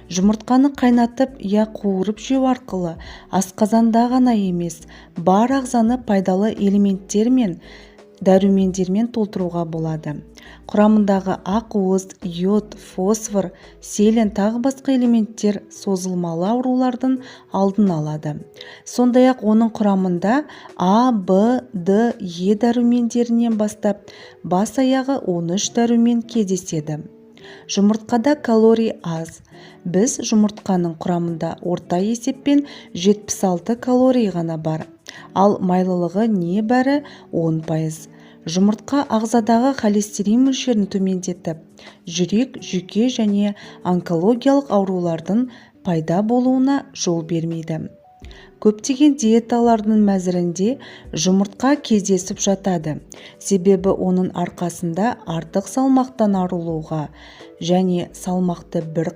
Жұмыртқаны қайнатып қуырып жеу арқылы асқазанда ғана емес, бар ағзаны пайдалы элементтер мен дәрумендермен толтыруға болады. Құрамындағы ақуыз, йод, фосфор, селен тағы басқа элементтер созылмалы аурулардың алдын алады. Сондай-ақ оның құрамында А, Б, Д, Е дәрумендерінен бастап бас-аяғы 13 дәрумен кездеседі. Жұмыртқада калорий аз. Біз жұмыртқаның құрамында орта есеппен 76 калорий ғана бар, ал майлылығы небәрі 10%. Жұмыртқа ағзадағы холестерин мөлшерін төмендетіп, жүрек, жүйке және онкологиялық аурулардың пайда болуына жол бермейді. Көптеген диеталардың мәзірінде жұмыртқа кездесіп жатады, себебі оның арқасында артық салмақтан арылуға және салмақты бір